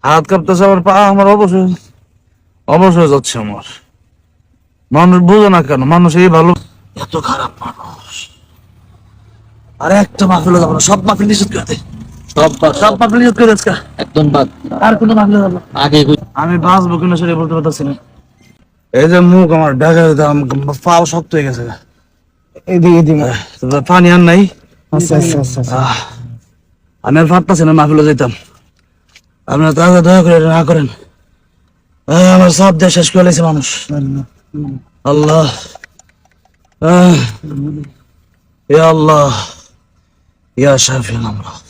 হাত কাঁপতেছে, আমার পা, আমার অবশ্যই অবশ্যই যাচ্ছে আমার। মানুষ বুঝে না কেন, মানুষ এই ভালো, এত খারাপ মানুষ। আরে একটা মাহফিলে যাবো না, সব মাহফিল নিষেধ করে দে, সব মাহফিল নিষেধ করে আজকে একদম বাদ। আর কোনো মাহফিলে যাবো আগে আমি বাঁচবো কিনা সেটা বলতে পারতেছি না। এই যে মুখ আমার ঢাকা, পাও শক্ত হয়ে গেছে। পানি আর নাই। আমি আর পারতাছি না মাহফিলে যেতাম। আপনার তাকে দয়া করে না করেন, আমার সব দেশ শেষ করে লেছে মানুষ। আল্লাহ, ইয়া আল্লাহ, ইয়া শাফিউল আমরাদ,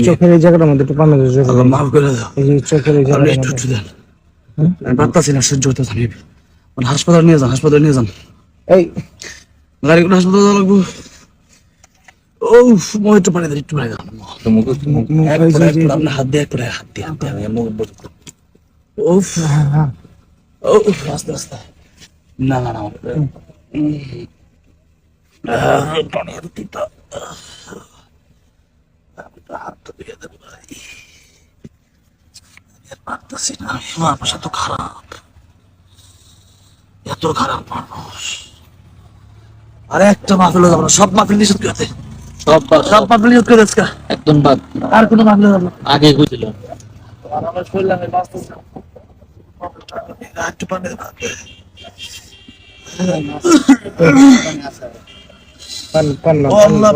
চোখের এই জায়গাটার মধ্যে একটু পানি দিও। আল্লাহ মাফ করে দাও। এই যে চোখের এই জায়গাটা একটু দেন, আমি পারতাছি না, সহ্য হইতেছে না। হাসপাতাল নিয়ে যান, হাসপাতালে নিয়ে যান। এই গাড়ি করে হাসপাতালে যাওয়া লাগবো। ও একটু পানি দেন, একটু পানি দেন। আপনার হাত দিয়ে, হাত দিয়ে আস্তে আস্তে, না না না, পানি এত তিতা, হাতটা দিয়ে দেন ভাই। পারতাছি না, মানুষ এত খারাপ, এত খারাপ মানুষ। আরে একটা মাহফিলে যাবো না, সব মাহফিল নিষেধ করে দে, সব মাহফিল নিষেধ করে আজকে একদম বাদ। আর কোনো মাহফিলে যাবো আগে বুঝছিল আমার শরীর, আমি বাঁচতেছি না। একটু পানি দে,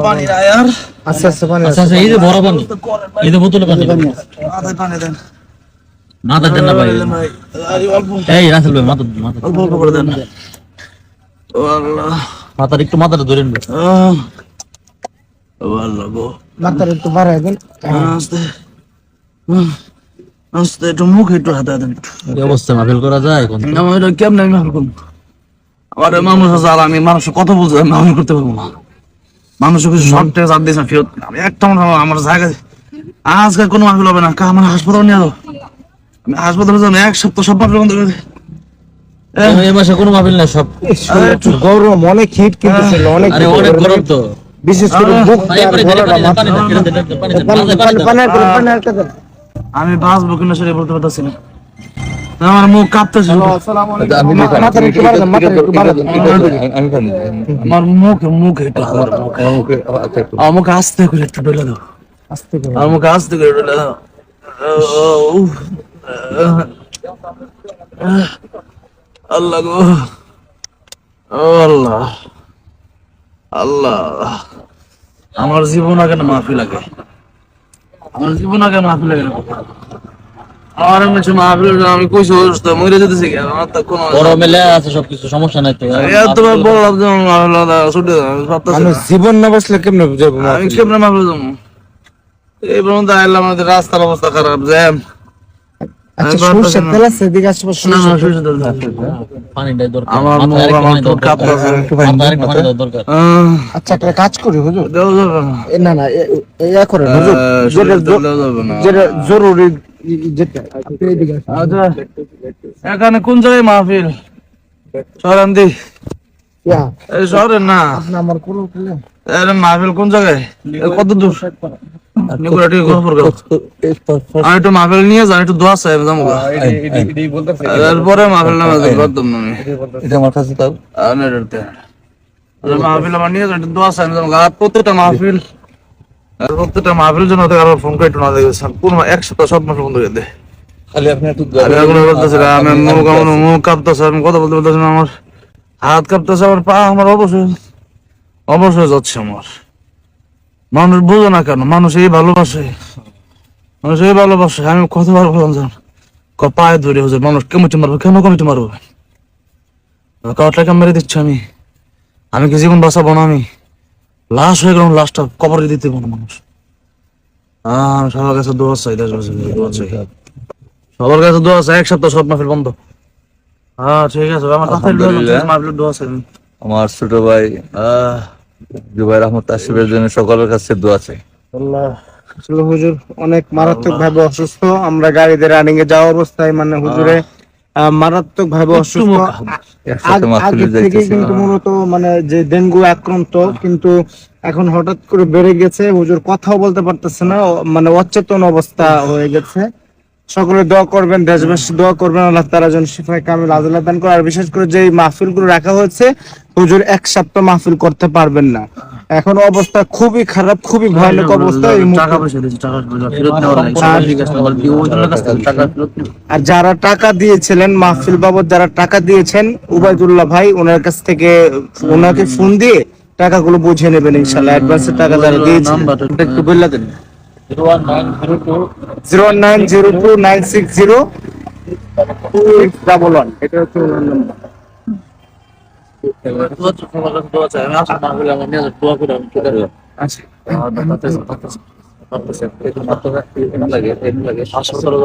পানি না यार। আচ্ছা আচ্ছা পানি আচ্ছা এই যে বড় পানি, এই যে বোতলে পানি, মাথায় পানি দেন, মাথা দেন না ভাই। এই রাসেল ভাই মাথা অল্প অল্প করে দেন। ও আল্লাহ, মাথার একটু মাথাটা ধরেন ভাই। ও আল্লাহ গো, মাথার একটু বাড়ায় দেন। আস্তে আস্তে, একটু মুখ একটু হাতে দেন। এই অবস্থা মাহফিল করা যায় কোন? আমার এটা কেমন, আমি মাফিল করবো? আমার মানুষ আছে, আর আমি মানুষের কথা বলছি, আমি মাফিল করতে পারবো না। মানুষের কিছু শর্ট টেস্ট আর দিয়েছে ফেরত, আমি একটা মানুষ আমার জায়গায় আজকে কোনো মাফিল হবে না। আমার হাসপাতাল নিয়ে যাও, আমি হাসপাতালে যাবো, এক সপ্তাহ সব মাফিল বন্ধ করে দে। এই মাসে কোনো মাহফিল না, সব গরম, অনেক হিট কিন্তু ছিল, অনেক আরে অনেক গরম তো। বিশেষ করে মুখ আমি বাঁচবো কিনা সেটা বলতে পারতেছি না, আমার মুখ কাঁপতেছে। আমার মুখে একটু, আমার মুখে আস্তে করে একটু ডলে দাও, আমার মুখে আস্তে করে ডলে দাও। আল্লাহ গো, ও আল্লাহ, আল্লাহ, আমার জীবন আগে না মাফি লাগে, আমার জীবন আগে মাফি লাগে না। আর আমি কইছি মরে যেতেছি, আমার তো কোনো বড় মেলে আছে, সবকিছু সমস্যা নাই তো। এতবার বললাম যে জীবন না বাঁচলে কেমনে যাবো? আমি কেমনে মাফি যাবো? এই পর্যন্ত আইলাম, আমাদের রাস্তার অবস্থা খারাপ, জ্যাম। আচ্ছা সরষের তেল আছে এদিকে আশেপাশে? না না, সরষের তেল দাও। পানিটাই দরকার, আমার মুখ, আমার ঠোঁট কাঁপতেছে। মাথায় আরেকটু পানি দেওয়া দরকার। আচ্ছা একটা কাজ করি হুজুর, দেওয়া যাবে না, না না ইয়া করেন হুজুর, সরষের তেল দেওয়া যাবে না। যেটা জরুরি, যেটা আপনি এদিকে আসেন। আচ্ছা, এখানে কোন জায়গায় মাহফিল? শহরান দি, ইয়া এই শহরের না, আপনি আমার কোন মাহফিল কোন জায়গায়, কত দূর? আমি একটু মাহফিল নিয়ে যান, একটু দোয়া চাই যাবো, তারপরে মাহফিল নামে করতাম না আমি। মাহফিল আমার নিয়ে যান, একটু দোয়া চাই যাবো। আর প্রত্যেকটা মাহফিল, জন্য আরো ফোন করে একটু না দেখেছেন, পুরো এক সপ্তাহ সব মাহফিল বন্ধ করে দেয়। আমি মুখ কাঁপতেছে, আমি কথা বলতে পারতেছি না, আমার হাত কাঁপতেছে, আমার পা, আমার অবশ্যই অবশ্যই যাচ্ছে আমার। মানুষ বুঝে না কেন, মানুষ এই ভালোবাসে, মানুষ এই ভালোবাসে। আমি কতবার বললাম জান, পায়ে ধরে হচ্ছে মানুষ কমিটি মারবো, কেন কমিটি মারবো? কাউটাকে মেরে দিচ্ছে আমি, আমি কি জীবন বাঁচাবো না? আমি লাশ হয়ে গেলাম, লাশটা কবরে দিতে পারবো মানুষ। আমি সবার কাছে দোয়া চাই, দোয়া চাই, সবার কাছে দোয়া চাই। এক সপ্তাহ সব মাহফিল বন্ধ। হ্যাঁ ঠিক আছে, আমার মাহফিল দোয়া চাই। আমার ছোট ভাই জুবাইর আহমদ তাসিফের জন্য সকলের কাছে দোয়া চাই। আল্লাহ, আসলে হুজুর অনেক মারাত্মক ভাবে অসুস্থ। আমরা গাড়িতে রানিং এ যাওয়া অবস্থায় মানে হুজুরে মারাত্মক ভাবে অসুস্থ। আগে থেকে কিন্তু মূলত মানে যে ডেঙ্গু আক্রান্ত, কিন্তু এখন হঠাৎ করে বেড়ে গেছে, হুজুর কথাও বলতে পারতেছে না, মানে অচেতন অবস্থা হয়ে গেছে। সকলে দোয়া করবেন, দেশবাসী দোয়া করবেন, আল্লাহ তাআলা যেন শিফায়ে কামিল আজলা দান করে। আর বিশেষ করে যে এই মাহফিলগুলো রাখা হয়েছে, হুজুর এক সপ্তাহ মাহফিল করতে পারবেন না, এখন অবস্থা খুবই খারাপ, খুবই ভয়ানক অবস্থা এই মুহূর্তে। টাকা পয়সা দিয়েছে, টাকা ফেরত নেওয়া লাগে, সবাই ঠিক আছে, আমার ওইজনের কাছ থেকে টাকা ফেরত নিব। আর যারা টাকা দিয়েছিলেন মাহফিল বাবদ, যারা টাকা দিয়েছেন, উবাইদুল্লাহ ভাই ওনার কাছ থেকে ওনাকে ফোন দিয়ে টাকাগুলো বুঝে নেবেন ইনশাআল্লাহ। অ্যাডভান্সের টাকা যারা দিয়েছেন নাম্বারটা একটু বলে দেন। 01902 09029602611 এটা হচ্ছে ওনার নাম্বার। দোয়া চাই, আমি আসলে মাহফিলে আমার নিয়ে দোয়া করে আমি চলে যাবো। আচ্ছা, তাতে হাসপাতালে